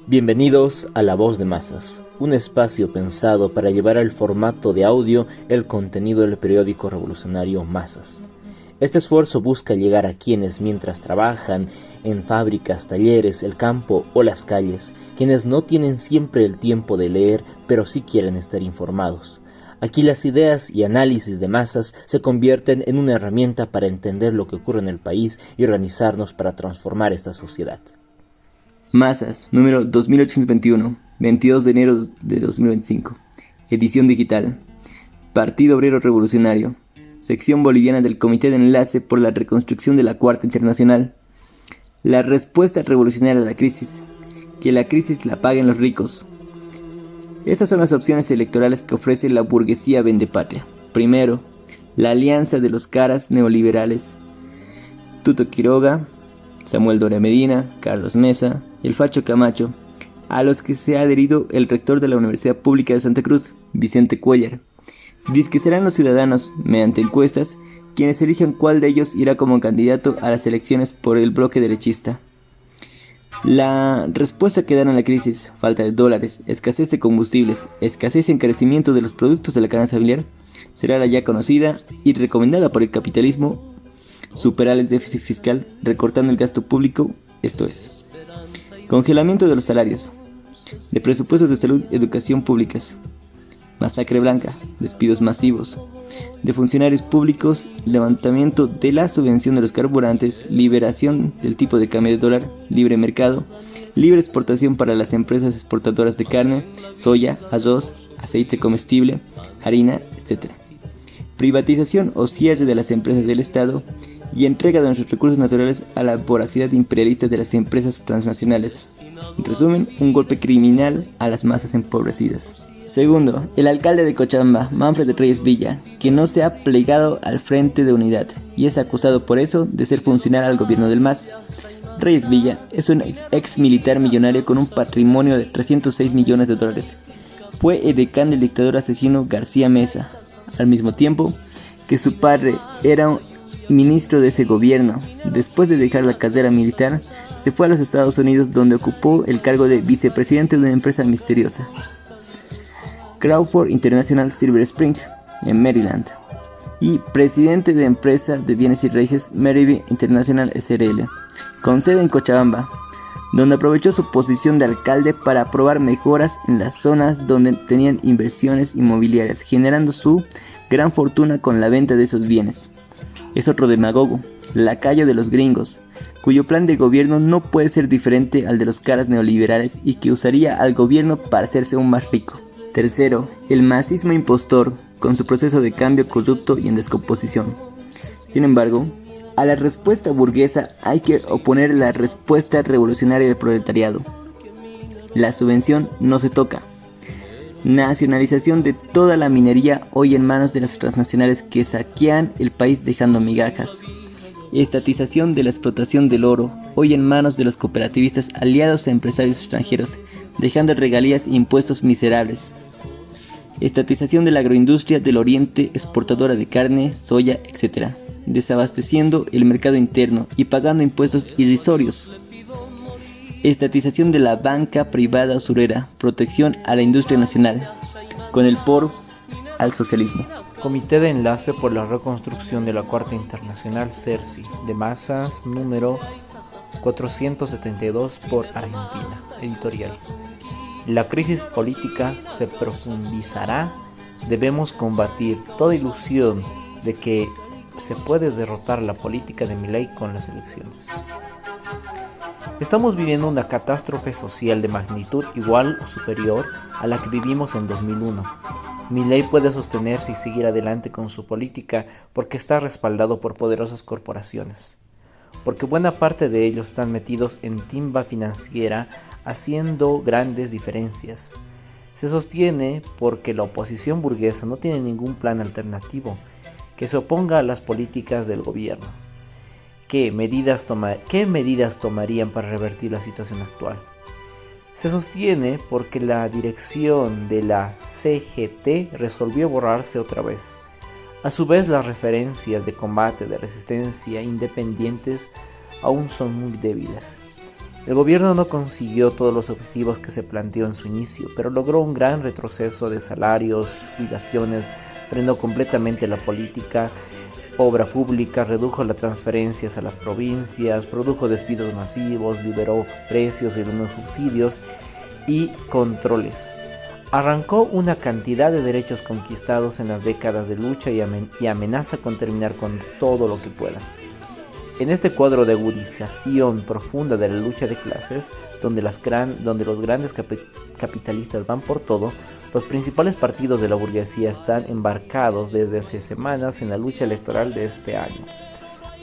Bienvenidos a La Voz de Masas, un espacio pensado para llevar al formato de audio el contenido del periódico revolucionario Masas. Este esfuerzo busca llegar a quienes mientras trabajan en fábricas, talleres, el campo o las calles, quienes no tienen siempre el tiempo de leer, pero sí quieren estar informados. Aquí las ideas y análisis de Masas se convierten en una herramienta para entender lo que ocurre en el país y organizarnos para transformar esta sociedad. Masas, número 2821, 22 de enero de 2025. Edición digital. Partido Obrero Revolucionario. Sección boliviana del Comité de Enlace por la Reconstrucción de la Cuarta Internacional. La respuesta revolucionaria a la crisis. Que la crisis la paguen los ricos. Estas son las opciones electorales que ofrece la burguesía vendepatria. Primero, la alianza de los caras neoliberales. Tuto Quiroga, Samuel Doria Medina, Carlos Mesa y el Facho Camacho, a los que se ha adherido el rector de la Universidad Pública de Santa Cruz, Vicente Cuellar. Dice que serán los ciudadanos, mediante encuestas, quienes elijan cuál de ellos irá como candidato a las elecciones por el bloque derechista. La respuesta que dan a la crisis, falta de dólares, escasez de combustibles, escasez y encarecimiento de los productos de la canasta familiar, será la ya conocida y recomendada por el capitalismo: superar el déficit fiscal recortando el gasto público, esto es, congelamiento de los salarios, de presupuestos de salud y educación públicas, masacre blanca, despidos masivos de funcionarios públicos, levantamiento de la subvención de los carburantes, liberación del tipo de cambio de dólar, libre mercado, libre exportación para las empresas exportadoras de carne, soya, arroz, aceite comestible, harina, etc. Privatización o cierre de las empresas del Estado y entrega de nuestros recursos naturales a la voracidad imperialista de las empresas transnacionales. En resumen, un golpe criminal a las masas empobrecidas. Segundo, el alcalde de Cochabamba, Manfred Reyes Villa, que no se ha plegado al Frente de Unidad y es acusado por eso de ser funcional al gobierno del MAS. Reyes Villa es un ex militar millonario con un patrimonio de 306 millones de dólares. Fue edecán del dictador asesino García Mesa, al mismo tiempo que su padre era un ministro de ese gobierno. Después de dejar la carrera militar, se fue a los Estados Unidos, donde ocupó el cargo de vicepresidente de una empresa misteriosa, Crawford International Silver Spring, en Maryland, y presidente de empresa de bienes y raíces Maryville International SRL, con sede en Cochabamba, donde aprovechó su posición de alcalde para aprobar mejoras en las zonas donde tenían inversiones inmobiliarias, generando su gran fortuna con la venta de esos bienes. Es otro demagogo, lacayo de los gringos, cuyo plan de gobierno no puede ser diferente al de los caras neoliberales y que usaría al gobierno para hacerse aún más rico. Tercero, el masismo impostor, con su proceso de cambio corrupto y en descomposición. Sin embargo, a la respuesta burguesa hay que oponer la respuesta revolucionaria del proletariado. La subvención no se toca. Nacionalización de toda la minería hoy en manos de las transnacionales que saquean el país dejando migajas. Estatización de la explotación del oro, hoy en manos de los cooperativistas aliados a empresarios extranjeros, dejando regalías e impuestos miserables. Estatización de la agroindustria del oriente, exportadora de carne, soya, etc., desabasteciendo el mercado interno y pagando impuestos irrisorios. Estatización de la banca privada usurera, protección a la industria nacional, con el por al socialismo. Comité de Enlace por la Reconstrucción de la Cuarta Internacional CERCI, de Masas, número 472 por Argentina, editorial. La crisis política se profundizará. Debemos combatir toda ilusión de que se puede derrotar la política de Milei con las elecciones. Estamos viviendo una catástrofe social de magnitud igual o superior a la que vivimos en 2001. Milei puede sostenerse y seguir adelante con su política porque está respaldado por poderosas corporaciones, porque buena parte de ellos están metidos en timba financiera, haciendo grandes diferencias. Se sostiene porque la oposición burguesa no tiene ningún plan alternativo que se oponga a las políticas del gobierno. ¿Qué medidas tomarían para revertir la situación actual? Se sostiene porque la dirección de la CGT resolvió borrarse otra vez. A su vez, las referencias de combate de resistencia independientes aún son muy débiles. El gobierno no consiguió todos los objetivos que se planteó en su inicio, pero logró un gran retroceso de salarios, jubilaciones, frenó completamente la política, obra pública, redujo las transferencias a las provincias, produjo despidos masivos, liberó precios y unos subsidios y controles. Arrancó una cantidad de derechos conquistados en las décadas de lucha y amenaza con terminar con todo lo que pueda. En este cuadro de agudización profunda de la lucha de clases, donde los grandes capitalistas van por todo, los principales partidos de la burguesía están embarcados desde hace semanas en la lucha electoral de este año,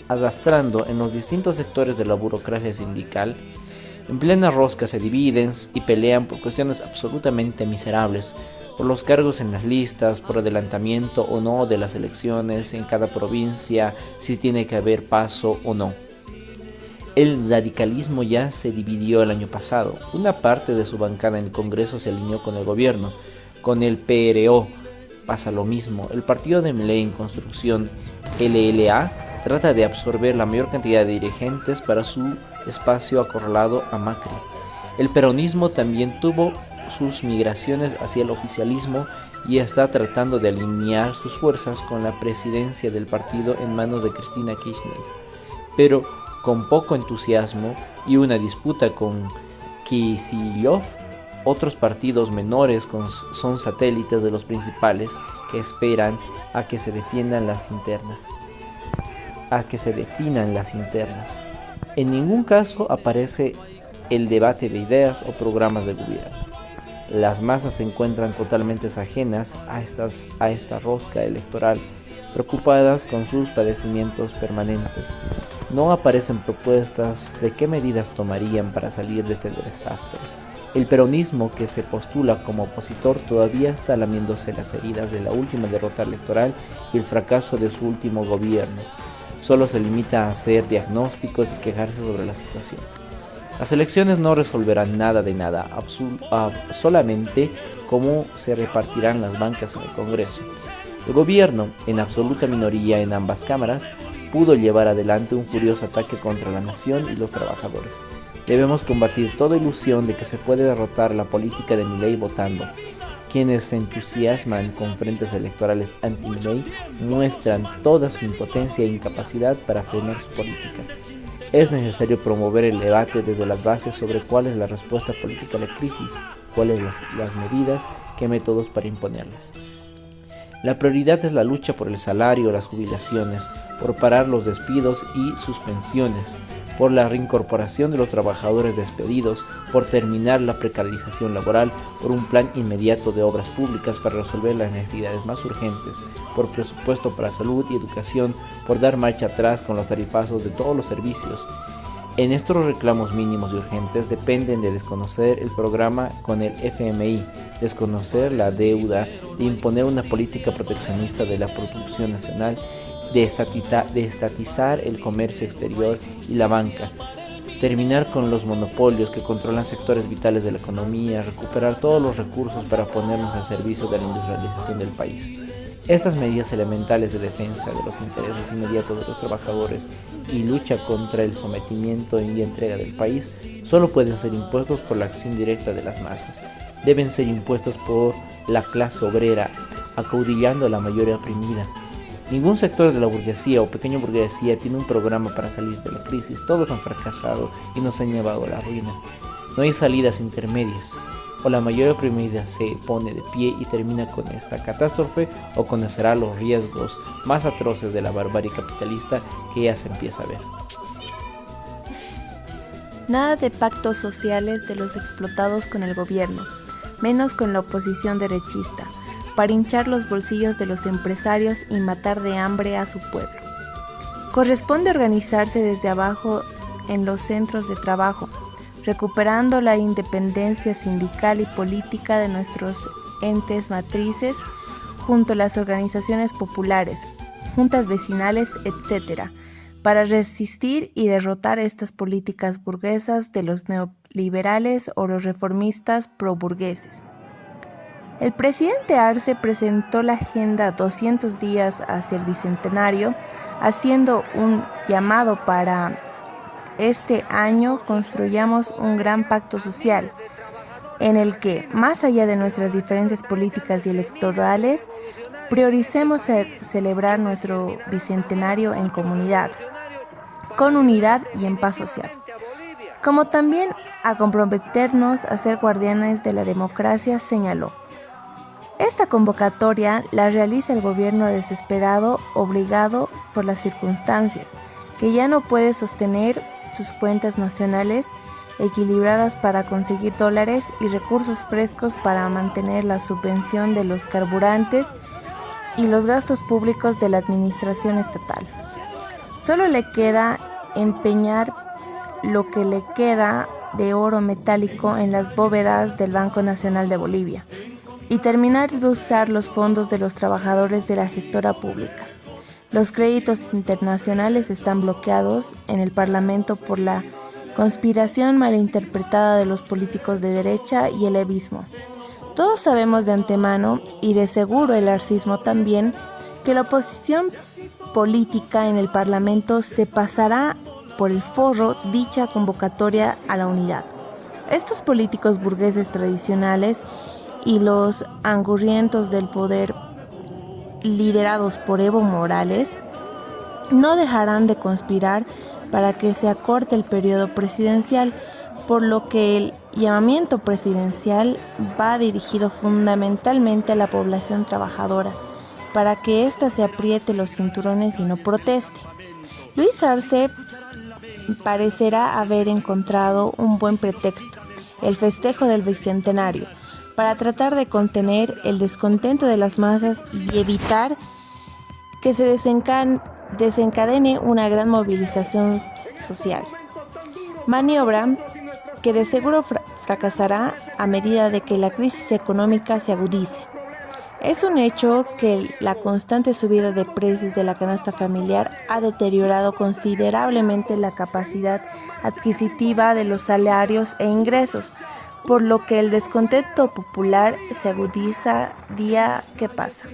arrastrando en los distintos sectores de la burocracia sindical. En plena rosca se dividen y pelean por cuestiones absolutamente miserables, por los cargos en las listas, por adelantamiento o no de las elecciones en cada provincia, si tiene que haber paso o no. El radicalismo ya se dividió el año pasado. Una parte de su bancada en el Congreso se alineó con el gobierno. Con el PRO pasa lo mismo. El partido de Milei en construcción, LLA, trata de absorber la mayor cantidad de dirigentes para su espacio acorralado a Macri. El peronismo también tuvo sus migraciones hacia el oficialismo y está tratando de alinear sus fuerzas con la presidencia del partido en manos de Cristina Kirchner, pero con poco entusiasmo y una disputa con Kicillof. Otros partidos menores son satélites de los principales que esperan a que se definan las internas. En ningún caso aparece el debate de ideas o programas de gobierno. Las masas se encuentran totalmente ajenas a esta rosca electoral, preocupadas con sus padecimientos permanentes. No aparecen propuestas de qué medidas tomarían para salir de este desastre. El peronismo, que se postula como opositor, todavía está lamiéndose las heridas de la última derrota electoral y el fracaso de su último gobierno. Solo se limita a hacer diagnósticos y quejarse sobre la situación. Las elecciones no resolverán nada de nada, solamente cómo se repartirán las bancas en el Congreso. El gobierno, en absoluta minoría en ambas cámaras, pudo llevar adelante un furioso ataque contra la nación y los trabajadores. Debemos combatir toda ilusión de que se puede derrotar la política de Milei votando. Quienes se entusiasman con frentes electorales anti-Milei muestran toda su impotencia e incapacidad para frenar su política. Es necesario promover el debate desde las bases sobre cuál es la respuesta política a la crisis, cuáles las medidas, qué métodos para imponerlas. La prioridad es la lucha por el salario, las jubilaciones, por parar los despidos y suspensiones, por la reincorporación de los trabajadores despedidos, por terminar la precarización laboral, por un plan inmediato de obras públicas para resolver las necesidades más urgentes, por presupuesto para salud y educación, por dar marcha atrás con los tarifazos de todos los servicios. En estos reclamos mínimos y urgentes dependen de desconocer el programa con el FMI, desconocer la deuda, de imponer una política proteccionista de la producción nacional, de estatizar el comercio exterior y la banca, terminar con los monopolios que controlan sectores vitales de la economía, recuperar todos los recursos para ponernos al servicio de la industrialización del país. Estas medidas elementales de defensa de los intereses inmediatos de los trabajadores y lucha contra el sometimiento y entrega del país solo pueden ser impuestos por la acción directa de las masas. Deben ser impuestos por la clase obrera, acaudillando a la mayoría oprimida. Ningún sector de la burguesía o pequeña burguesía tiene un programa para salir de la crisis. Todos han fracasado y nos han llevado a la ruina. No hay salidas intermedias. O la mayoría oprimida se pone de pie y termina con esta catástrofe, o conocerá los riesgos más atroces de la barbarie capitalista que ya se empieza a ver. Nada de pactos sociales de los explotados con el gobierno, menos con la oposición derechista, para hinchar los bolsillos de los empresarios y matar de hambre a su pueblo. Corresponde organizarse desde abajo en los centros de trabajo, recuperando la independencia sindical y política de nuestros entes matrices, junto a las organizaciones populares, juntas vecinales, etc., para resistir y derrotar estas políticas burguesas de los neoliberales o los reformistas pro-burgueses. El presidente Arce presentó la Agenda 200 días hacia el Bicentenario, haciendo un llamado para este año construyamos un gran pacto social en el que, más allá de nuestras diferencias políticas y electorales, prioricemos celebrar nuestro bicentenario en comunidad, con unidad y en paz social, como también a comprometernos a ser guardianes de la democracia, señaló. Esta convocatoria la realiza el gobierno desesperado, obligado por las circunstancias, que ya no puede sostener sus cuentas nacionales equilibradas para conseguir dólares y recursos frescos para mantener la subvención de los carburantes y los gastos públicos de la administración estatal. Solo le queda empeñar lo que le queda de oro metálico en las bóvedas del Banco Nacional de Bolivia y terminar de usar los fondos de los trabajadores de la gestora pública. Los créditos internacionales están bloqueados en el Parlamento por la conspiración malinterpretada de los políticos de derecha y el evismo. Todos sabemos de antemano, y de seguro el arcismo también, que la oposición política en el Parlamento se pasará por el forro dicha convocatoria a la unidad. Estos políticos burgueses tradicionales y los angurrientos del poder, liderados por Evo Morales, no dejarán de conspirar para que se acorte el periodo presidencial, por lo que el llamamiento presidencial va dirigido fundamentalmente a la población trabajadora, para que ésta se apriete los cinturones y no proteste. Luis Arce parecerá haber encontrado un buen pretexto, el festejo del bicentenario, para tratar de contener el descontento de las masas y evitar que se desencadene una gran movilización social. Maniobra que de seguro fracasará a medida de que la crisis económica se agudice. Es un hecho que la constante subida de precios de la canasta familiar ha deteriorado considerablemente la capacidad adquisitiva de los salarios e ingresos, por lo que el descontento popular se agudiza día que pasa.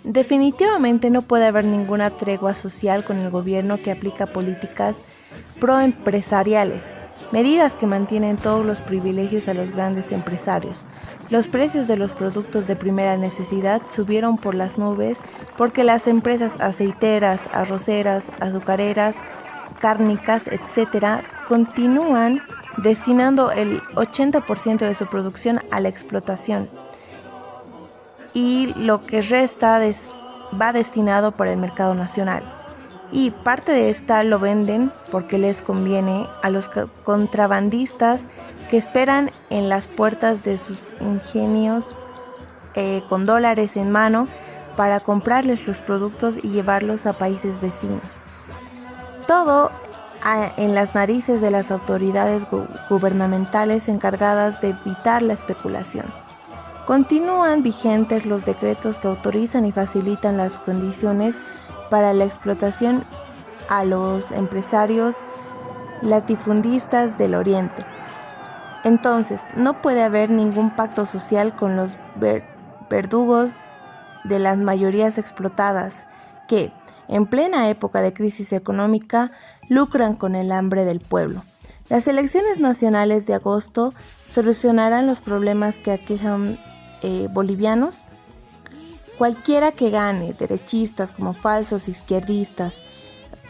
Definitivamente no puede haber ninguna tregua social con el gobierno que aplica políticas proempresariales, medidas que mantienen todos los privilegios a los grandes empresarios. Los precios de los productos de primera necesidad subieron por las nubes porque las empresas aceiteras, arroceras, azucareras, cárnicas, etc., continúan destinando el 80% de su producción a la explotación y lo que resta va destinado para el mercado nacional. Y parte de esta lo venden porque les conviene a los contrabandistas que esperan en las puertas de sus ingenios con dólares en mano para comprarles los productos y llevarlos a países vecinos. Todo en las narices de las autoridades gubernamentales encargadas de evitar la especulación. Continúan vigentes los decretos que autorizan y facilitan las condiciones para la explotación a los empresarios latifundistas del Oriente. Entonces, no puede haber ningún pacto social con los verdugos de las mayorías explotadas que, en plena época de crisis económica, lucran con el hambre del pueblo. Las elecciones nacionales de agosto solucionarán los problemas que aquejan bolivianos. Cualquiera que gane, derechistas como falsos izquierdistas,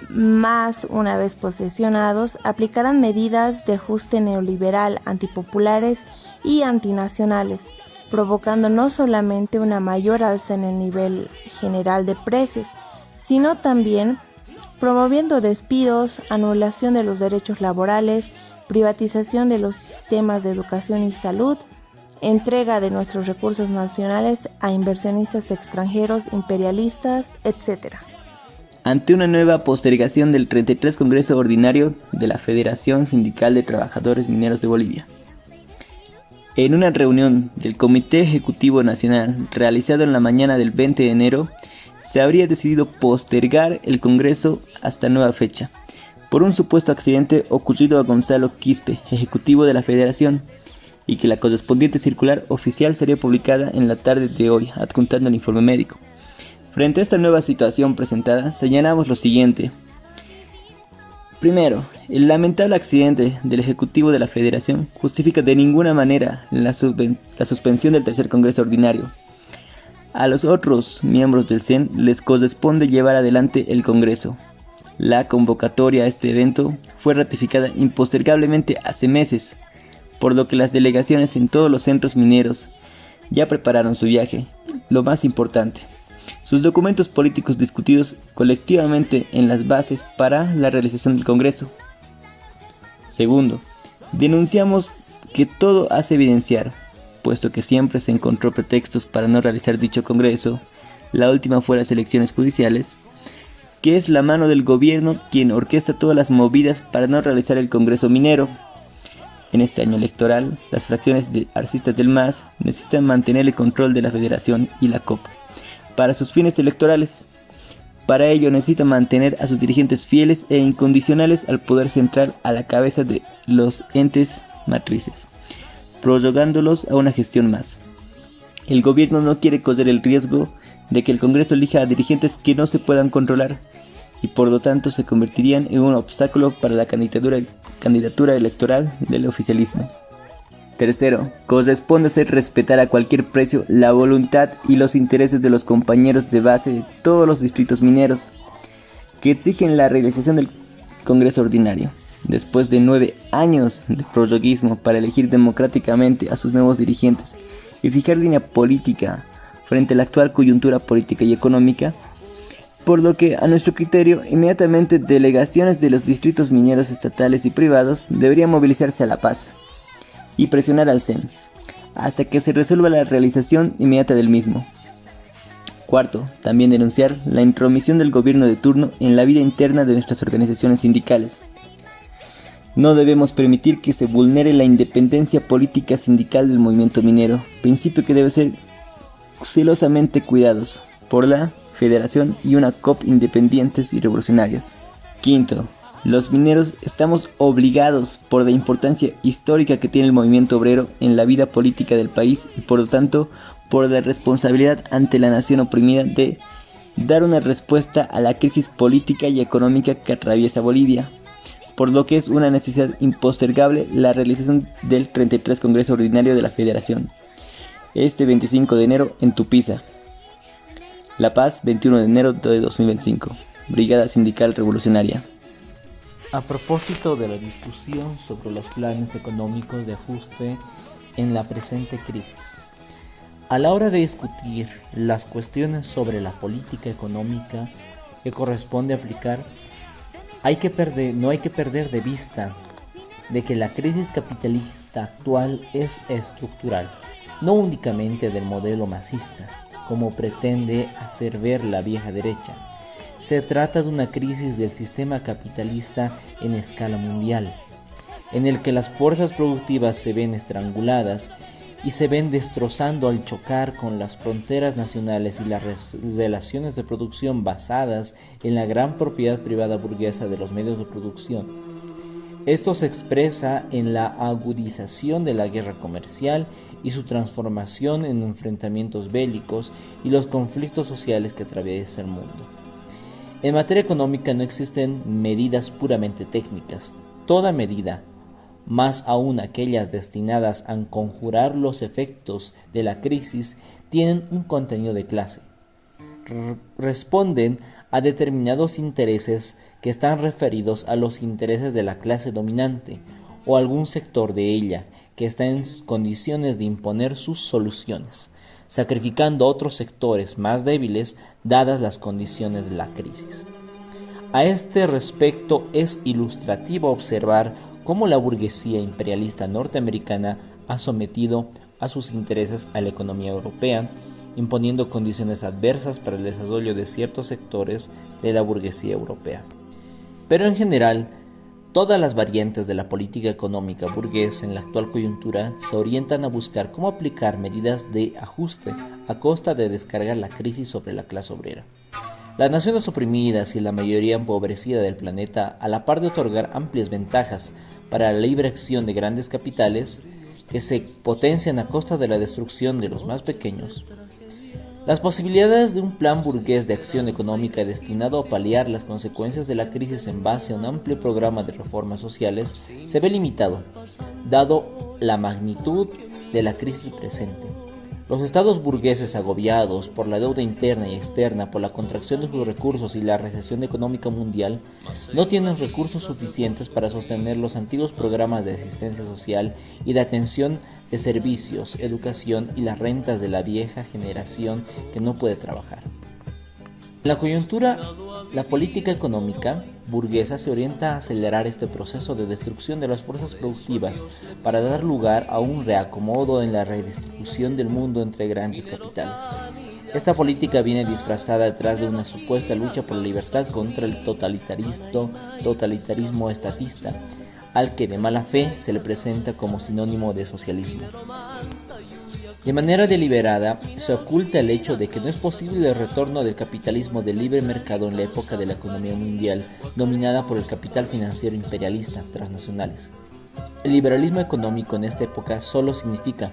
más una vez posesionados, aplicarán medidas de ajuste neoliberal, antipopulares y antinacionales, provocando no solamente una mayor alza en el nivel general de precios, sino también promoviendo despidos, anulación de los derechos laborales, privatización de los sistemas de educación y salud, entrega de nuestros recursos nacionales a inversionistas extranjeros, imperialistas, etc. Ante una nueva postergación del 33 Congreso Ordinario de la Federación Sindical de Trabajadores Mineros de Bolivia. En una reunión del Comité Ejecutivo Nacional realizado en la mañana del 20 de enero, se habría decidido postergar el Congreso hasta nueva fecha, por un supuesto accidente ocurrido a Gonzalo Quispe, ejecutivo de la Federación, y que la correspondiente circular oficial sería publicada en la tarde de hoy, adjuntando el informe médico. Frente a esta nueva situación presentada, señalamos lo siguiente. Primero, el lamentable accidente del Ejecutivo de la Federación justifica de ninguna manera la suspensión del tercer Congreso Ordinario. A los otros miembros del CEN les corresponde llevar adelante el Congreso. La convocatoria a este evento fue ratificada impostergablemente hace meses, por lo que las delegaciones en todos los centros mineros ya prepararon su viaje. Lo más importante, sus documentos políticos discutidos colectivamente en las bases para la realización del Congreso. Segundo, denunciamos que todo hace evidenciar, puesto que siempre se encontró pretextos para no realizar dicho Congreso, la última fue las elecciones judiciales, que es la mano del gobierno quien orquesta todas las movidas para no realizar el Congreso minero. En este año electoral, las fracciones de arcistas del MAS necesitan mantener el control de la Federación y la COP para sus fines electorales. Para ello necesitan mantener a sus dirigentes fieles e incondicionales al poder central a la cabeza de los entes matrices, prorrogándolos a una gestión más. El gobierno no quiere correr el riesgo de que el Congreso elija a dirigentes que no se puedan controlar y por lo tanto se convertirían en un obstáculo para la candidatura electoral del oficialismo. Tercero, corresponde hacer respetar a cualquier precio la voluntad y los intereses de los compañeros de base de todos los distritos mineros, que exigen la realización del Congreso Ordinario, después de 9 años de prorroguismo para elegir democráticamente a sus nuevos dirigentes y fijar línea política frente a la actual coyuntura política y económica, por lo que a nuestro criterio inmediatamente delegaciones de los distritos mineros estatales y privados deberían movilizarse a La Paz y presionar al CEN hasta que se resuelva la realización inmediata del mismo. Cuarto, también denunciar la intromisión del gobierno de turno en la vida interna de nuestras organizaciones sindicales. No debemos permitir que se vulnere la independencia política sindical del movimiento minero, principio que debe ser celosamente cuidados por la Federación y una COP independientes y revolucionarias. Quinto, los mineros estamos obligados por la importancia histórica que tiene el movimiento obrero en la vida política del país y por lo tanto por la responsabilidad ante la nación oprimida de dar una respuesta a la crisis política y económica que atraviesa Bolivia, por lo que es una necesidad impostergable la realización del 33 Congreso Ordinario de la Federación, este 25 de enero en Tupiza. La Paz, 21 de enero de 2025. Brigada Sindical Revolucionaria. A propósito de la discusión sobre los planes económicos de ajuste en la presente crisis, a la hora de discutir las cuestiones sobre la política económica que corresponde aplicar, no hay que perder de vista de que la crisis capitalista actual es estructural, no únicamente del modelo masista, como pretende hacer ver la vieja derecha. Se trata de una crisis del sistema capitalista en escala mundial, en el que las fuerzas productivas se ven estranguladas y se ven destrozando al chocar con las fronteras nacionales y las relaciones de producción basadas en la gran propiedad privada burguesa de los medios de producción. Esto se expresa en la agudización de la guerra comercial y su transformación en enfrentamientos bélicos y los conflictos sociales que atraviesa el mundo. En materia económica no existen medidas puramente técnicas. Toda medida, más aún aquellas destinadas a conjurar los efectos de la crisis, tienen un contenido de clase. Responden a determinados intereses que están referidos a los intereses de la clase dominante o algún sector de ella que está en condiciones de imponer sus soluciones, sacrificando a otros sectores más débiles dadas las condiciones de la crisis. A este respecto es ilustrativo observar cómo la burguesía imperialista norteamericana ha sometido a sus intereses a la economía europea, imponiendo condiciones adversas para el desarrollo de ciertos sectores de la burguesía europea. Pero en general, todas las variantes de la política económica burguesa en la actual coyuntura se orientan a buscar cómo aplicar medidas de ajuste a costa de descargar la crisis sobre la clase obrera. Las naciones oprimidas y la mayoría empobrecida del planeta, a la par de otorgar amplias ventajas para la libre acción de grandes capitales que se potencian a costa de la destrucción de los más pequeños, Las posibilidades de un plan burgués de acción económica destinado a paliar las consecuencias de la crisis en base a un amplio programa de reformas sociales se ve limitado, dado la magnitud de la crisis presente. Los estados burgueses agobiados por la deuda interna y externa, por la contracción de sus recursos y la recesión económica mundial, no tienen recursos suficientes para sostener los antiguos programas de asistencia social y de atención de servicios, educación y las rentas de la vieja generación que no puede trabajar. En la coyuntura, la política económica burguesa se orienta a acelerar este proceso de destrucción de las fuerzas productivas para dar lugar a un reacomodo en la redistribución del mundo entre grandes capitales. Esta política viene disfrazada detrás de una supuesta lucha por la libertad contra el totalitarismo estatista, al que de mala fe se le presenta como sinónimo de socialismo. De manera deliberada, se oculta el hecho de que no es posible el retorno del capitalismo de libre mercado en la época de la economía mundial, dominada por el capital financiero imperialista transnacionales. El liberalismo económico en esta época solo significa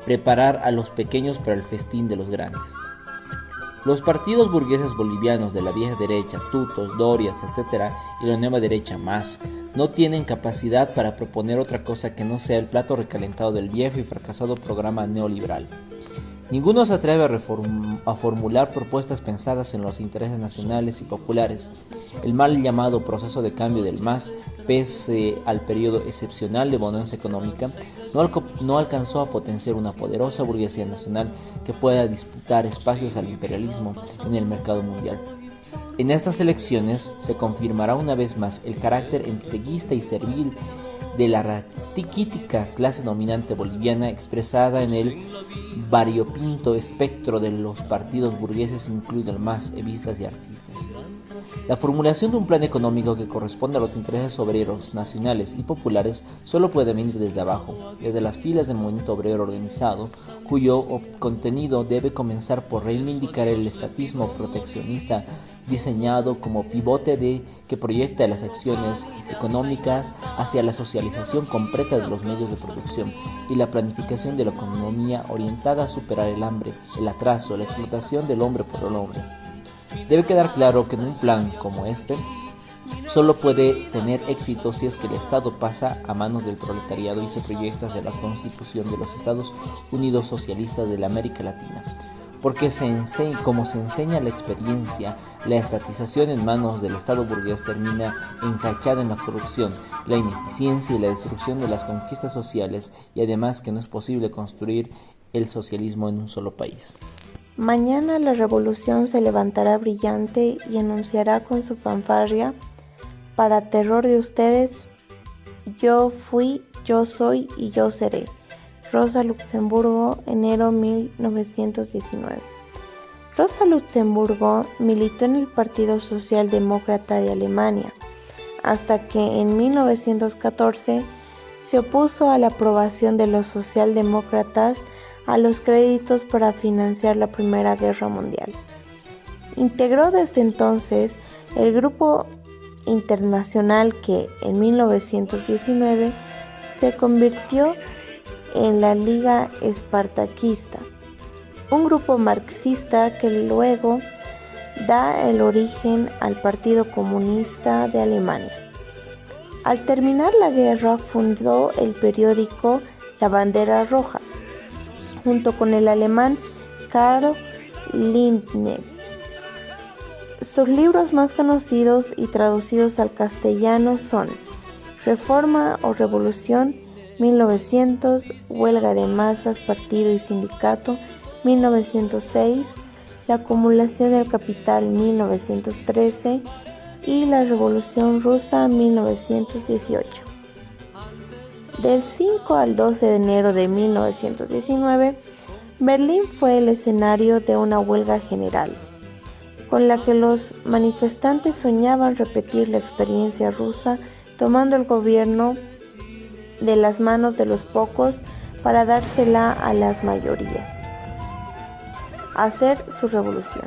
preparar a los pequeños para el festín de los grandes. Los partidos burgueses bolivianos de la vieja derecha, Tutos, Dorias, etc., y la nueva derecha, MAS, no tienen capacidad para proponer otra cosa que no sea el plato recalentado del viejo y fracasado programa neoliberal. Ninguno se atreve a formular propuestas pensadas en los intereses nacionales y populares. El mal llamado proceso de cambio del MAS, pese al periodo excepcional de bonanza económica, no alcanzó a potenciar una poderosa burguesía nacional que pueda disputar espacios al imperialismo en el mercado mundial. En estas elecciones se confirmará una vez más el carácter entreguista y servil de la raquítica clase dominante boliviana expresada en el variopinto espectro de los partidos burgueses, incluido el MAS, evistas y artistas. La formulación de un plan económico que corresponda a los intereses obreros, nacionales y populares solo puede venir desde abajo, desde las filas del movimiento obrero organizado, cuyo contenido debe comenzar por reivindicar el estatismo proteccionista diseñado como pivote que proyecta las acciones económicas hacia la socialización completa de los medios de producción y la planificación de la economía orientada a superar el hambre, el atraso, la explotación del hombre por el hombre. Debe quedar claro que en un plan como este solo puede tener éxito si es que el Estado pasa a manos del proletariado y se proyecta hacia la constitución de los Estados Unidos socialistas de la América Latina. Porque como se enseña la experiencia, la estatización en manos del Estado burgués termina encachada en la corrupción, la ineficiencia y la destrucción de las conquistas sociales, y además que no es posible construir el socialismo en un solo país. Mañana la revolución se levantará brillante y anunciará con su fanfarria, para terror de ustedes, yo fui, yo soy y yo seré. Rosa Luxemburgo, enero 1919. Rosa Luxemburgo militó en el Partido Socialdemócrata de Alemania, hasta que en 1914 se opuso a la aprobación de los socialdemócratas a los créditos para financiar la Primera Guerra Mundial. Integró desde entonces el grupo internacional que en 1919 se convirtió en la Liga Espartaquista, un grupo marxista que luego da el origen al Partido Comunista de Alemania. Al terminar la guerra fundó el periódico La Bandera Roja, junto con el alemán Karl Liebknecht. Sus libros más conocidos y traducidos al castellano son Reforma o Revolución, 1900, Huelga de Masas, Partido y Sindicato, 1906, La Acumulación del Capital, 1913 y La Revolución Rusa, 1918. Del 5 al 12 de enero de 1919, Berlín fue el escenario de una huelga general, con la que los manifestantes soñaban repetir la experiencia rusa, tomando el gobierno de las manos de los pocos para dársela a las mayorías. Hacer su revolución.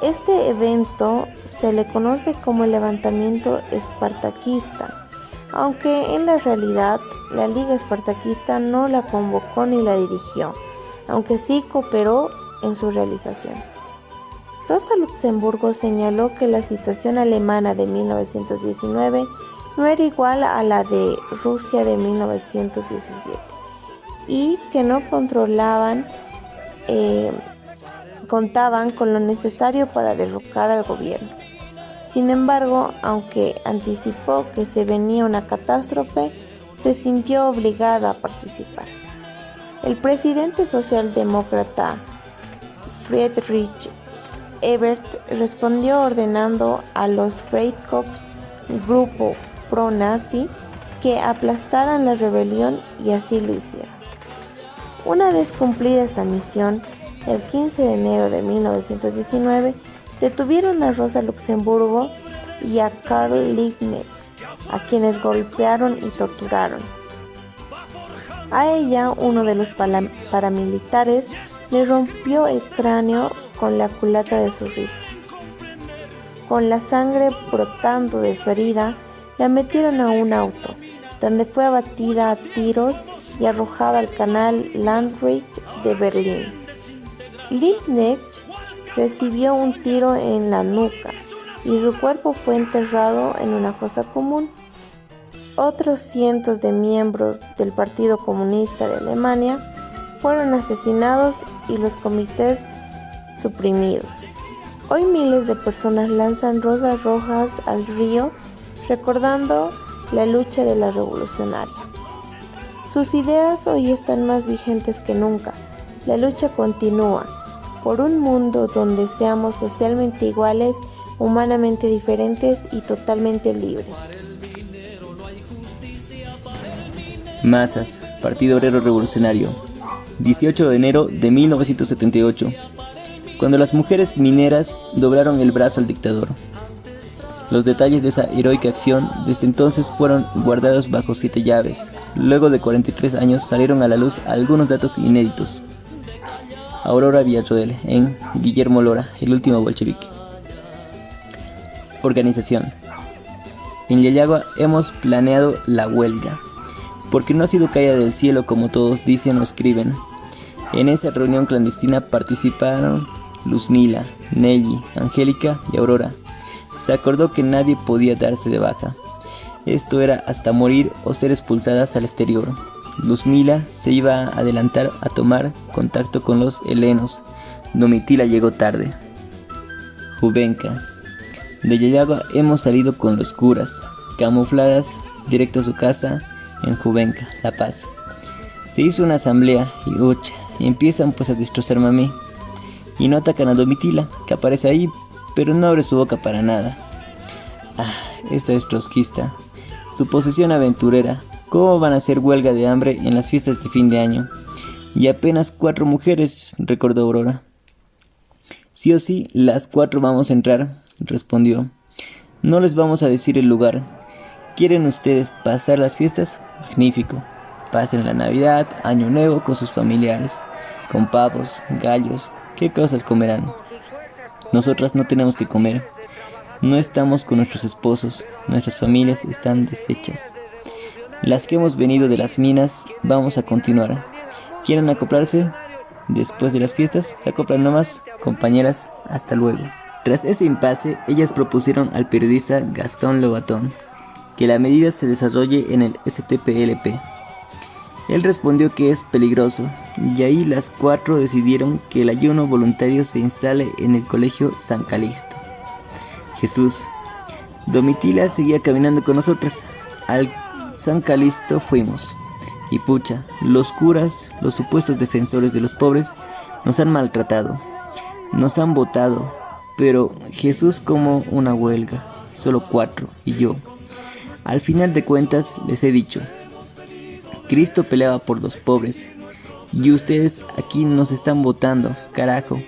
Este evento se le conoce como el levantamiento espartaquista, aunque en la realidad la Liga Espartaquista no la convocó ni la dirigió, aunque sí cooperó en su realización. Rosa Luxemburgo señaló que la situación alemana de 1919 no era igual a la de Rusia de 1917 y que no contaban con lo necesario para derrocar al gobierno. Sin embargo, aunque anticipó que se venía una catástrofe, se sintió obligada a participar. El presidente socialdemócrata Friedrich Ebert respondió ordenando a los Freikorps, grupo pro-nazi, que aplastaran la rebelión, y así lo hicieron. Una vez cumplida esta misión, el 15 de enero de 1919, detuvieron a Rosa Luxemburgo y a Karl Liebknecht, a quienes golpearon y torturaron. A ella, uno de los paramilitares le rompió el cráneo con la culata de su rifle. Con la sangre brotando de su herida, la metieron a un auto, donde fue abatida a tiros y arrojada al canal Landreich de Berlín. Liebknecht recibió un tiro en la nuca y su cuerpo fue enterrado en una fosa común. Otros cientos de miembros del Partido Comunista de Alemania fueron asesinados y los comités suprimidos. Hoy miles de personas lanzan rosas rojas al río recordando la lucha de la revolucionaria. Sus ideas hoy están más vigentes que nunca. La lucha continúa por un mundo donde seamos socialmente iguales, humanamente diferentes y totalmente libres. Masas, Partido Obrero Revolucionario, 18 de enero de 1978, cuando las mujeres mineras doblaron el brazo al dictador. Los detalles de esa heroica acción desde entonces fueron guardados bajo 7 llaves. Luego de 43 años salieron a la luz algunos datos inéditos. Aurora Villarroel en Guillermo Lora, el último bolchevique. Organización. En Yayagua hemos planeado la huelga, porque no ha sido caída del cielo como todos dicen o escriben. En esa reunión clandestina participaron Luzmila, Nelly, Angélica y Aurora. Se acordó que nadie podía darse de baja. Esto era hasta morir o ser expulsadas al exterior. Luzmila se iba a adelantar a tomar contacto con los helenos. Domitila llegó tarde. Juvenca. De Yayagua hemos salido con los curas, camufladas, directo a su casa en Juvenca, La Paz. Se hizo una asamblea y empiezan pues a destrozarme a mí. Y no atacan a Domitila, que aparece ahí, pero no abre su boca para nada. Esta es trotskista. Su posición aventurera. ¿Cómo van a hacer huelga de hambre en las fiestas de fin de año? Y apenas 4 mujeres, recordó Aurora. Sí o sí, las 4 vamos a entrar, respondió. No les vamos a decir el lugar. ¿Quieren ustedes pasar las fiestas? Magnífico. Pasen la Navidad, Año Nuevo con sus familiares, con pavos, gallos. ¿Qué cosas comerán? Nosotras no tenemos que comer. No estamos con nuestros esposos. Nuestras familias están deshechas. Las que hemos venido de las minas, vamos a continuar. ¿Quieren acoplarse? Después de las fiestas, se acoplan nomás, compañeras, hasta luego. Tras ese impasse, ellas propusieron al periodista Gastón Lobatón que la medida se desarrolle en el STPLP. Él respondió que es peligroso, y ahí las 4 decidieron que el ayuno voluntario se instale en el colegio San Calixto. Jesús. Domitila seguía caminando con nosotras. Al San Calixto fuimos. Y pucha, los curas, los supuestos defensores de los pobres, nos han maltratado. Nos han votado. Pero Jesús como una huelga. Solo 4 y yo. Al final de cuentas les he dicho. Cristo peleaba por los pobres. Y ustedes aquí nos están votando, carajo.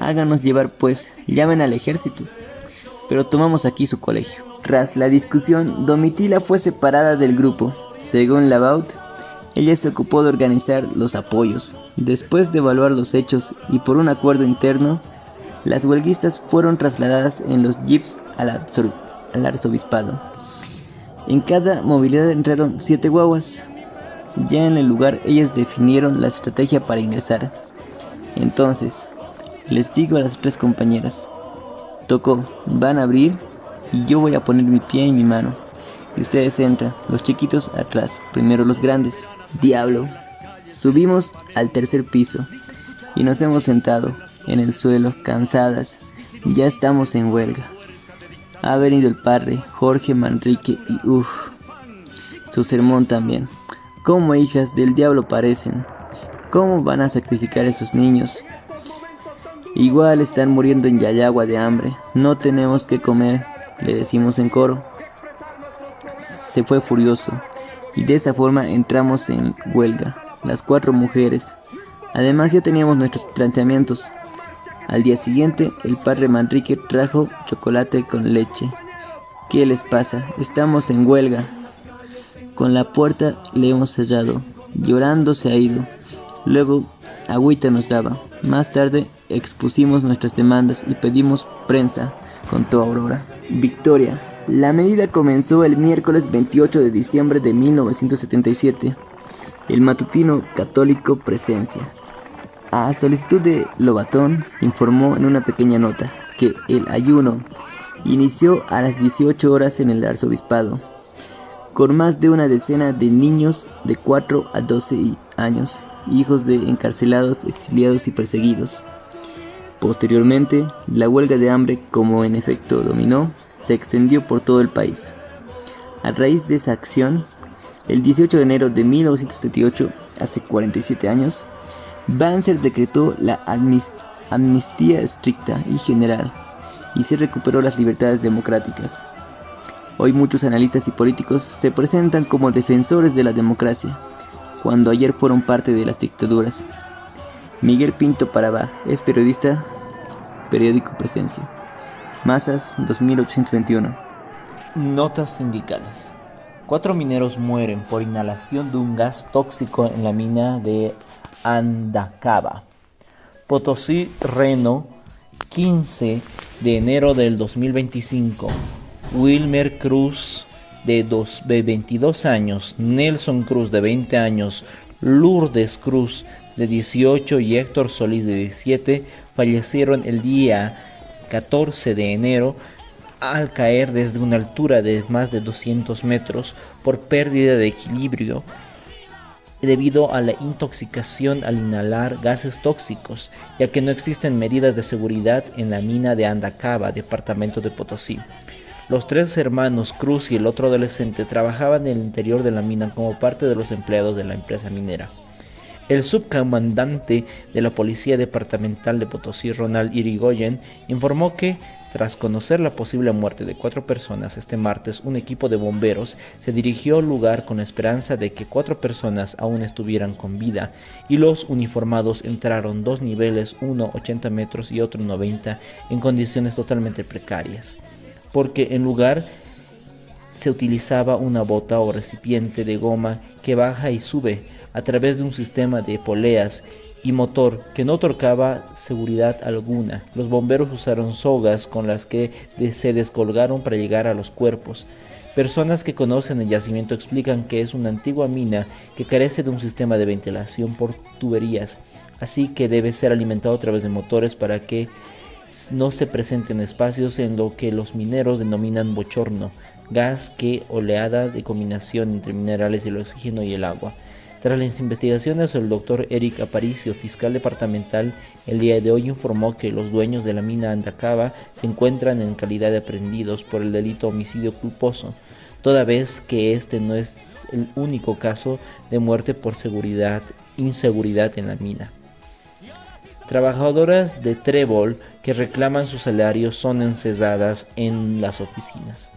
Háganos llevar pues, llamen al ejército. Pero tomamos aquí su colegio. Tras la discusión, Domitila fue separada del grupo. Según Labaut, ella se ocupó de organizar los apoyos. Después de evaluar los hechos y por un acuerdo interno, las huelguistas fueron trasladadas en los jeeps al arzobispado. En cada movilidad entraron 7 guaguas. Ya en el lugar ellas definieron la estrategia para ingresar. Entonces, Les digo a las tres compañeras: tocó, van a abrir y yo voy a poner mi pie y mi mano. Y ustedes entran, los chiquitos atrás, primero los grandes. Diablo. Subimos al tercer piso y nos hemos sentado en el suelo, cansadas. Ya estamos en huelga. Ha venido el padre Jorge Manrique y su sermón también. ¿Cómo hijas del diablo parecen? ¿Cómo van a sacrificar a esos niños? Igual están muriendo en Yayagua de hambre. No tenemos que comer, le decimos en coro. Se fue furioso y de esa forma entramos en huelga, las 4 mujeres. Además ya teníamos nuestros planteamientos. Al día siguiente el padre Manrique trajo chocolate con leche. ¿Qué les pasa? Estamos en huelga. Con la puerta le hemos cerrado. Llorando se ha ido. Luego agüita nos daba. Más tarde expusimos nuestras demandas y pedimos prensa, contó Aurora. Victoria. La medida comenzó el miércoles 28 de diciembre de 1977. El matutino católico Presencia, a solicitud de Lobatón, informó en una pequeña nota que el ayuno inició a las 18 horas en el arzobispado, con más de una decena de niños de 4 a 12 años, hijos de encarcelados, exiliados y perseguidos. Posteriormente, la huelga de hambre, como en efecto dominó, se extendió por todo el país. A raíz de esa acción, el 18 de enero de 1978, hace 47 años, Banzer decretó la amnistía estricta y general y se recuperó las libertades democráticas. Hoy muchos analistas y políticos se presentan como defensores de la democracia, cuando ayer fueron parte de las dictaduras. Miguel Pinto Parabá es periodista, periódico Presencia. Masas 2821. Notas sindicales. 4 mineros mueren por inhalación de un gas tóxico en la mina de Andacaba. Potosí, Reno, 15 de enero del 2025. Wilmer Cruz, de 22 años, Nelson Cruz, de 20 años, Lourdes Cruz, de 18 y Héctor Solís, de 17, fallecieron el día 14 de enero al caer desde una altura de más de 200 metros por pérdida de equilibrio debido a la intoxicación al inhalar gases tóxicos, ya que no existen medidas de seguridad en la mina de Andacaba, departamento de Potosí. Los 3 hermanos Cruz y el otro adolescente trabajaban en el interior de la mina como parte de los empleados de la empresa minera. El subcomandante de la Policía Departamental de Potosí, Ronald Irigoyen, informó que, tras conocer la posible muerte de 4 personas este martes, un equipo de bomberos se dirigió al lugar con la esperanza de que 4 personas aún estuvieran con vida, y los uniformados entraron 2 niveles, uno 80 metros y otro 90, en condiciones totalmente precarias, porque en lugar se utilizaba una bota o recipiente de goma que baja y sube a través de un sistema de poleas y motor que no otorgaba seguridad alguna. Los bomberos usaron sogas con las que se descolgaron para llegar a los cuerpos. Personas que conocen el yacimiento explican que es una antigua mina que carece de un sistema de ventilación por tuberías, así que debe ser alimentado a través de motores para que no se presenten espacios en lo que los mineros denominan bochorno, gas que oleada de combinación entre minerales y el oxígeno y el agua. Tras las investigaciones, el doctor Eric Aparicio, fiscal departamental, el día de hoy informó que los dueños de la mina Andacaba se encuentran en calidad de aprehendidos por el delito homicidio culposo, toda vez que este no es el único caso de muerte por inseguridad en la mina. Trabajadoras de Trébol que reclaman su salario son encerradas en las oficinas.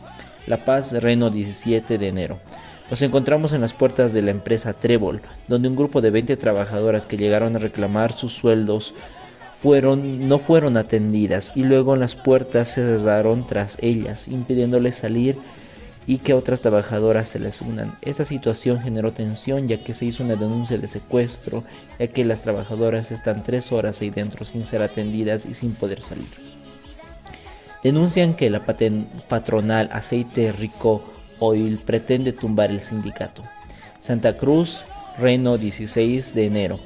La Paz, Reno, 17 de enero. Nos encontramos en las puertas de la empresa Trébol, donde un grupo de 20 trabajadoras que llegaron a reclamar sus sueldos no fueron atendidas, y luego las puertas se cerraron tras ellas, impidiéndoles salir y que otras trabajadoras se les unan. Esta situación generó tensión, ya que se hizo una denuncia de secuestro, ya que las trabajadoras están 3 horas ahí dentro sin ser atendidas y sin poder salir. Denuncian que la patronal Aceite Rico Oil pretende tumbar el sindicato. Santa Cruz, Reno, 16 de enero.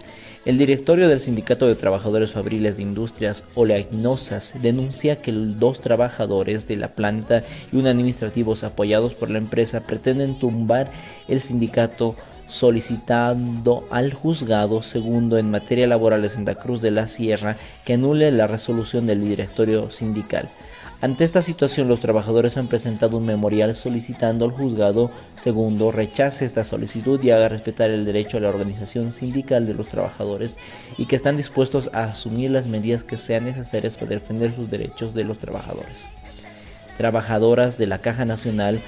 El directorio del Sindicato de Trabajadores Fabriles de Industrias Oleaginosas denuncia que 2 trabajadores de la planta y un administrativos apoyados por la empresa pretenden tumbar el sindicato, solicitando al juzgado segundo en materia laboral de Santa Cruz de la Sierra que anule la resolución del directorio sindical. Ante esta situación, los trabajadores han presentado un memorial solicitando al juzgado segundo rechace esta solicitud y haga respetar el derecho a la organización sindical de los trabajadores y que están dispuestos a asumir las medidas que sean necesarias para defender sus derechos de los trabajadores. Trabajadoras de la Caja Nacional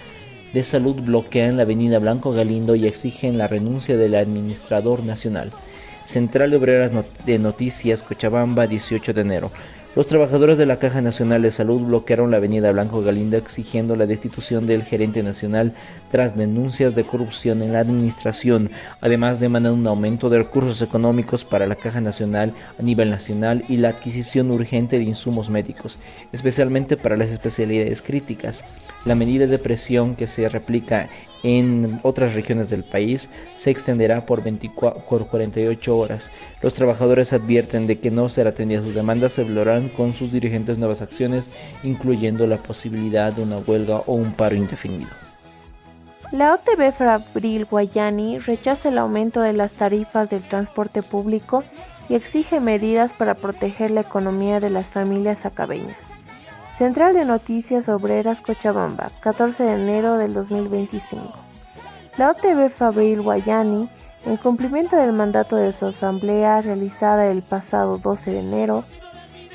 de Salud bloquean la avenida Blanco Galindo y exigen la renuncia del administrador nacional. Central de Obreras de Noticias, Cochabamba, 18 de enero. Los trabajadores de la Caja Nacional de Salud bloquearon la avenida Blanco Galindo exigiendo la destitución del gerente nacional tras denuncias de corrupción en la administración. Además, demandan un aumento de recursos económicos para la Caja Nacional a nivel nacional y la adquisición urgente de insumos médicos, especialmente para las especialidades críticas. La medida de presión que se replica en otras regiones del país se extenderá por 48 horas. Los trabajadores advierten de que no será atendida sus demandas, se valorarán con sus dirigentes nuevas acciones, incluyendo la posibilidad de una huelga o un paro indefinido. La OTB Fabril Guayani rechaza el aumento de las tarifas del transporte público y exige medidas para proteger la economía de las familias acabeñas. Central de Noticias Obreras Cochabamba, 14 de enero del 2025. La OTB Fabril Guayani, en cumplimiento del mandato de su asamblea realizada el pasado 12 de enero,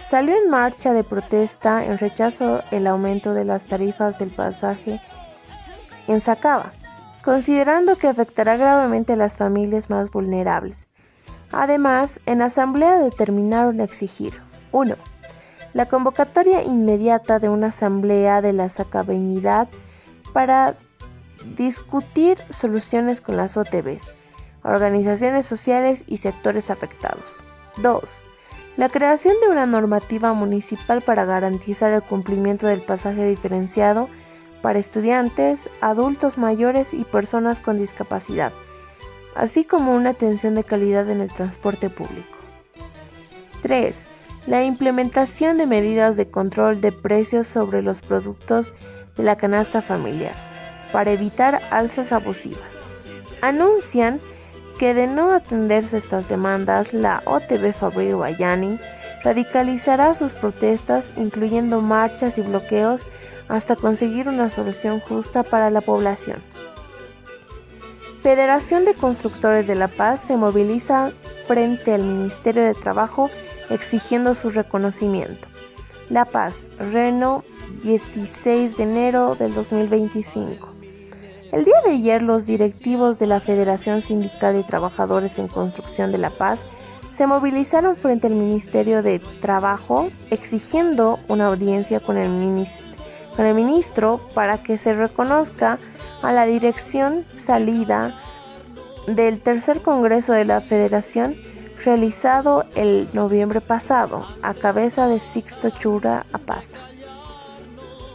salió en marcha de protesta en rechazo el aumento de las tarifas del pasaje en Sacaba, considerando que afectará gravemente a las familias más vulnerables. Además, en asamblea determinaron exigir 1. La convocatoria inmediata de una asamblea de la sacabeñidad para discutir soluciones con las OTBs, organizaciones sociales y sectores afectados. 2. La creación de una normativa municipal para garantizar el cumplimiento del pasaje diferenciado para estudiantes, adultos mayores y personas con discapacidad, así como una atención de calidad en el transporte público. 3. La implementación de medidas de control de precios sobre los productos de la canasta familiar para evitar alzas abusivas. Anuncian que de no atenderse estas demandas, la OTB Fabril Guayani radicalizará sus protestas, incluyendo marchas y bloqueos, hasta conseguir una solución justa para la población. Federación de Constructores de La Paz se moviliza frente al Ministerio de Trabajo exigiendo su reconocimiento. La Paz, Reno, 16 de enero del 2025. El día de ayer, los directivos de la Federación Sindical de Trabajadores en Construcción de La Paz se movilizaron frente al Ministerio de Trabajo exigiendo una audiencia con el ministro para que se reconozca a la dirección salida del tercer Congreso de la Federación realizado el noviembre pasado, a cabeza de Sixto Chura Apaza.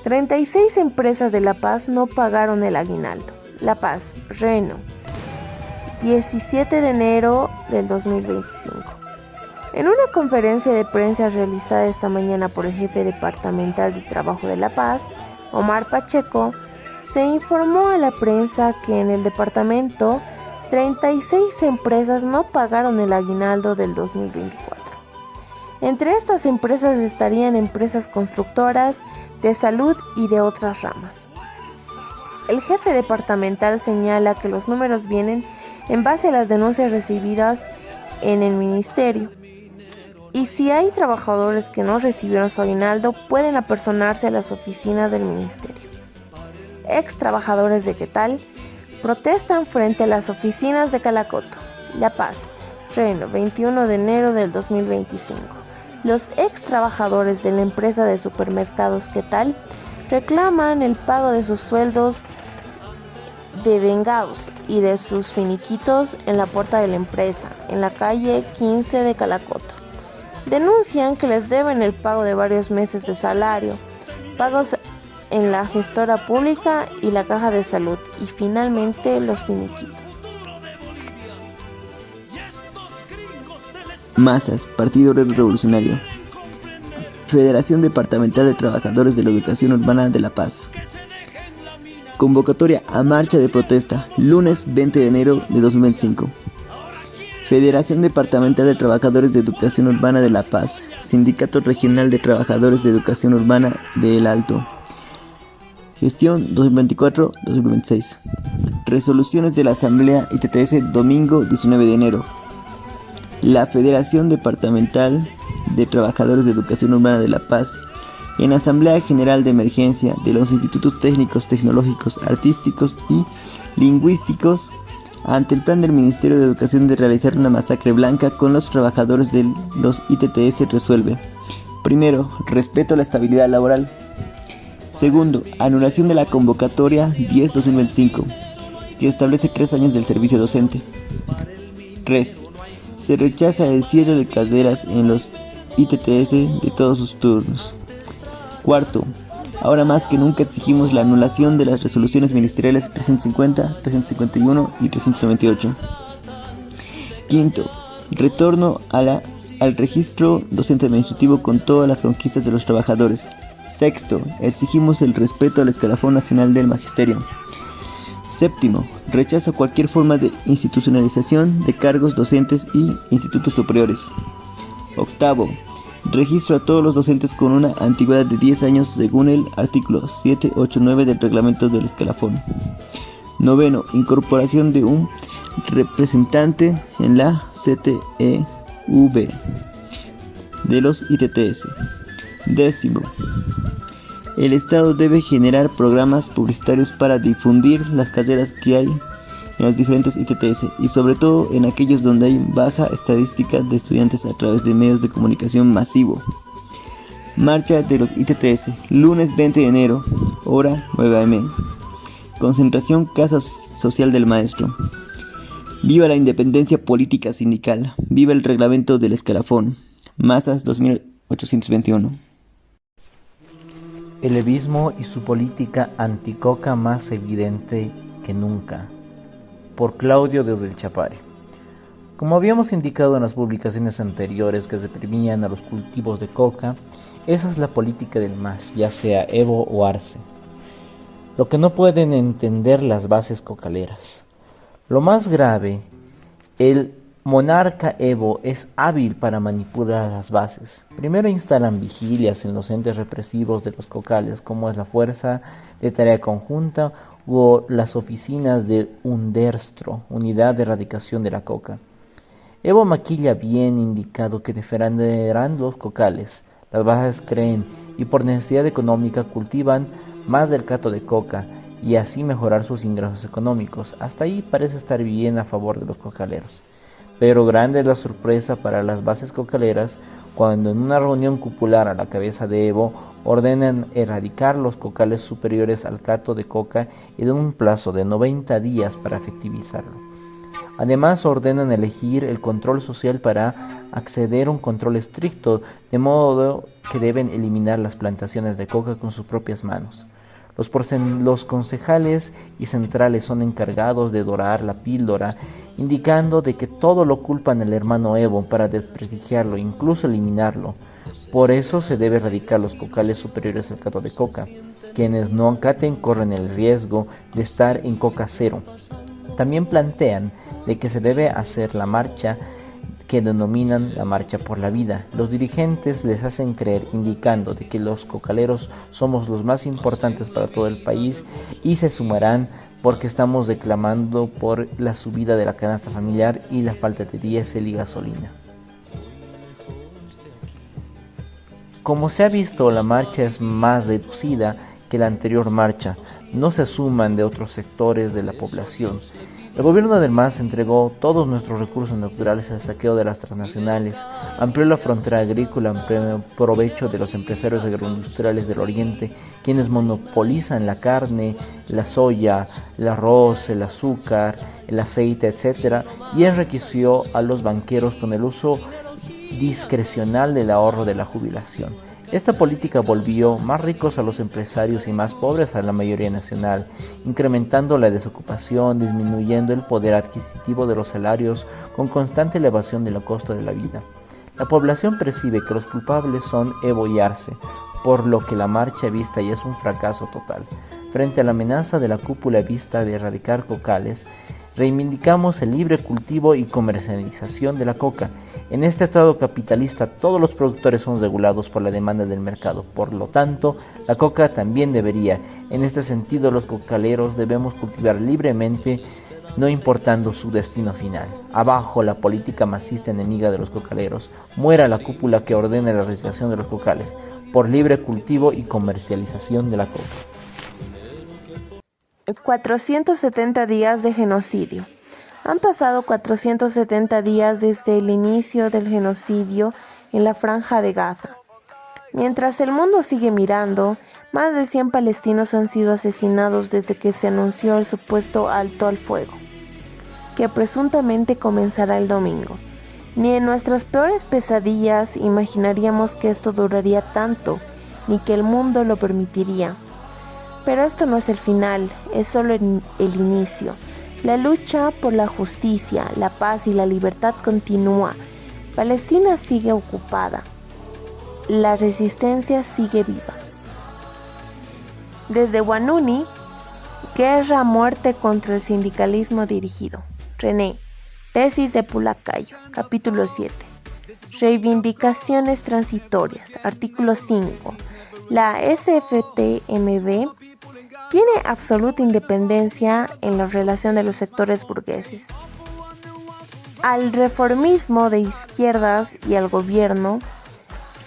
36 empresas de La Paz no pagaron el aguinaldo. La Paz, Reno, 17 de enero del 2025. En una conferencia de prensa realizada esta mañana por el jefe departamental de Trabajo de La Paz, Omar Pacheco, se informó a la prensa que en el departamento 36 empresas no pagaron el aguinaldo del 2024. Entre estas empresas estarían empresas constructoras, de salud y de otras ramas. El jefe departamental señala que los números vienen en base a las denuncias recibidas en el ministerio. Y si hay trabajadores que no recibieron su aguinaldo, pueden apersonarse a las oficinas del ministerio. Ex trabajadores de Quetal protestan frente a las oficinas de Calacoto, La Paz, Reno, 21 de enero del 2025. Los ex trabajadores de la empresa de supermercados Quetal reclaman el pago de sus sueldos devengados y de sus finiquitos en la puerta de la empresa, en la calle 15 de Calacoto. Denuncian que les deben el pago de varios meses de salario, pagos en la gestora pública y la caja de salud, y finalmente los finiquitos. Masas, Partido Obrero Revolucionario. Federación Departamental de Trabajadores de la Educación Urbana de La Paz. Convocatoria a marcha de protesta, lunes 20 de enero de 2025. Federación Departamental de Trabajadores de Educación Urbana de La Paz. Sindicato Regional de Trabajadores de Educación Urbana de El Alto. Gestión 2024-2026. Resoluciones de la Asamblea ITTS domingo 19 de enero. La Federación Departamental de Trabajadores de Educación Urbana de La Paz, en Asamblea General de Emergencia de los Institutos Técnicos, Tecnológicos, Artísticos y Lingüísticos, ante el plan del Ministerio de Educación de realizar una masacre blanca con los trabajadores de los ITTS, resuelve: primero, respeto a la estabilidad laboral. Segundo, anulación de la convocatoria 10-2025, que establece 3 años del servicio docente. 3. Se rechaza el cierre de carreras en los ITTS de todos sus turnos. Cuarto, ahora más que nunca exigimos la anulación de las resoluciones ministeriales 350, 351 y 398. Quinto, retorno al registro docente administrativo con todas las conquistas de los trabajadores. Sexto, exigimos el respeto al escalafón nacional del magisterio. Séptimo, rechazo cualquier forma de institucionalización de cargos docentes y institutos superiores. Octavo, registro a todos los docentes con una antigüedad de 10 años según el artículo 789 del reglamento del escalafón. Noveno, incorporación de un representante en la CTEV de los ITTS. Décimo, el Estado debe generar programas publicitarios para difundir las carreras que hay en los diferentes ITTS y sobre todo en aquellos donde hay baja estadística de estudiantes a través de medios de comunicación masivo. Marcha de los ITTS, lunes 20 de enero, hora 9 am. Concentración Casa Social del Maestro. Viva la independencia política sindical, viva el reglamento del escalafón. Masas 2821. El levismo y su política anticoca más evidente que nunca. Por Claudio desde el Chapare. Como habíamos indicado en las publicaciones anteriores que reprimían a los cultivos de coca, esa es la política del MAS, ya sea Evo o Arce. Lo que no pueden entender las bases cocaleras. Lo más grave, el monarca Evo es hábil para manipular las bases. Primero instalan vigilias en los entes represivos de los cocales, como es la Fuerza de Tarea Conjunta o las oficinas de UNDERSTRO, Unidad de Erradicación de la Coca. Evo maquilla bien indicado que defenderán los cocales. Las bases creen y por necesidad económica cultivan más del cato de coca y así mejorar sus ingresos económicos. Hasta ahí parece estar bien a favor de los cocaleros. Pero grande es la sorpresa para las bases cocaleras cuando en una reunión cupular a la cabeza de Evo ordenan erradicar los cocales superiores al cato de coca y dan un plazo de 90 días para efectivizarlo. Además ordenan elegir el control social para acceder a un control estricto, de modo que deben eliminar las plantaciones de coca con sus propias manos. Los concejales y centrales son encargados de dorar la píldora, indicando de que todo lo culpan al hermano Evo para desprestigiarlo, incluso eliminarlo. Por eso se debe erradicar los cocales superiores al cato de coca. Quienes no acaten corren el riesgo de estar en coca cero. También plantean de que se debe hacer la marcha que denominan la Marcha por la Vida. Los dirigentes les hacen creer, indicando de que los cocaleros somos los más importantes para todo el país y se sumarán porque estamos reclamando por la subida de la canasta familiar y la falta de diésel y gasolina. Como se ha visto, la marcha es más reducida que la anterior marcha, no se suman de otros sectores de la población. El gobierno del MAS entregó todos nuestros recursos naturales al saqueo de las transnacionales, amplió la frontera agrícola en provecho de los empresarios agroindustriales del Oriente, quienes monopolizan la carne, la soya, el arroz, el azúcar, el aceite, etc., y enriqueció a los banqueros con el uso discrecional del ahorro de la jubilación. Esta política volvió más ricos a los empresarios y más pobres a la mayoría nacional, incrementando la desocupación, disminuyendo el poder adquisitivo de los salarios con constante elevación del costo de la vida. La población percibe que los culpables son Evo y Arce, por lo que la marcha vista ya es un fracaso total. Frente a la amenaza de la cúpula vista de erradicar cocales, reivindicamos el libre cultivo y comercialización de la coca. En este estado capitalista todos los productores son regulados por la demanda del mercado, por lo tanto, la coca también debería. En este sentido, los cocaleros debemos cultivar libremente, no importando su destino final. Abajo la política masista enemiga de los cocaleros. Muera la cúpula que ordena la erradicación de los cocales, por libre cultivo y comercialización de la coca. 470 días de genocidio. Han pasado 470 días desde el inicio del genocidio en la Franja de Gaza. Mientras el mundo sigue mirando, más de 100 palestinos han sido asesinados desde que se anunció el supuesto alto al fuego, que presuntamente comenzará el domingo. Ni en nuestras peores pesadillas imaginaríamos que esto duraría tanto, ni que el mundo lo permitiría. Pero esto no es el final, es solo el inicio. La lucha por la justicia, la paz y la libertad continúa. Palestina sigue ocupada. La resistencia sigue viva. Desde Wanuni, guerra a muerte contra el sindicalismo dirigido. René, tesis de Pulacayo, capítulo 7. Reivindicaciones transitorias, artículo 5. La SFTMB tiene absoluta independencia en la relación de los sectores burgueses. Al reformismo de izquierdas y al gobierno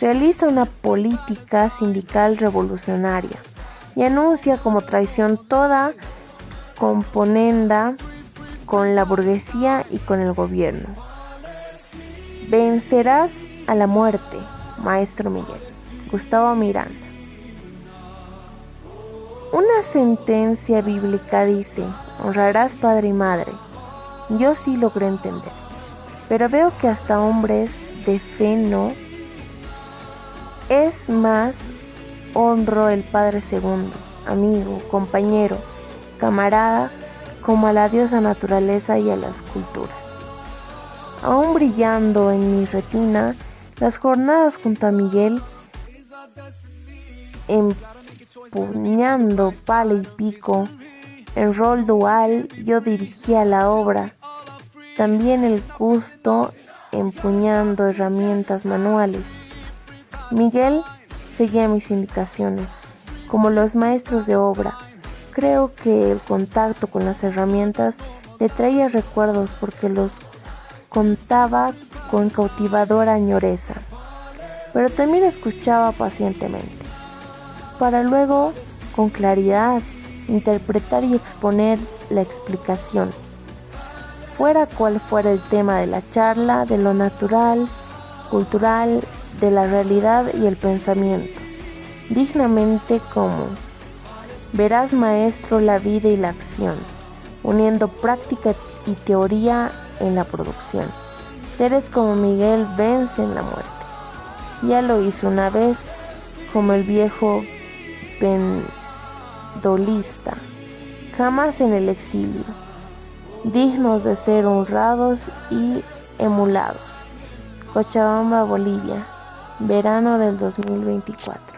realiza una política sindical revolucionaria y anuncia como traición toda componenda con la burguesía y con el gobierno. Vencerás a la muerte, maestro Miguel. Gustavo Miranda. Una sentencia bíblica dice: honrarás padre y madre. Yo sí logré entender, pero veo que hasta hombres de fe no. Es más, honro el Padre segundo, amigo, compañero, camarada, como a la diosa naturaleza y a las culturas. Aún brillando en mi retina, las jornadas junto a Miguel, empuñando pala y pico, en rol dual yo dirigía la obra, también el gusto empuñando herramientas manuales. Miguel seguía mis indicaciones, como los maestros de obra. Creo que el contacto con las herramientas le traía recuerdos porque los contaba con cautivadora añoreza, pero también escuchaba pacientemente, para luego, con claridad, interpretar y exponer la explicación, fuera cual fuera el tema de la charla, de lo natural, cultural, de la realidad y el pensamiento, dignamente como: verás, maestro, la vida y la acción, uniendo práctica y teoría en la producción. Seres como Miguel vencen la muerte. Ya lo hizo una vez, como el viejo pendolista, jamás en el exilio, dignos de ser honrados y emulados. Cochabamba, Bolivia, verano del 2024.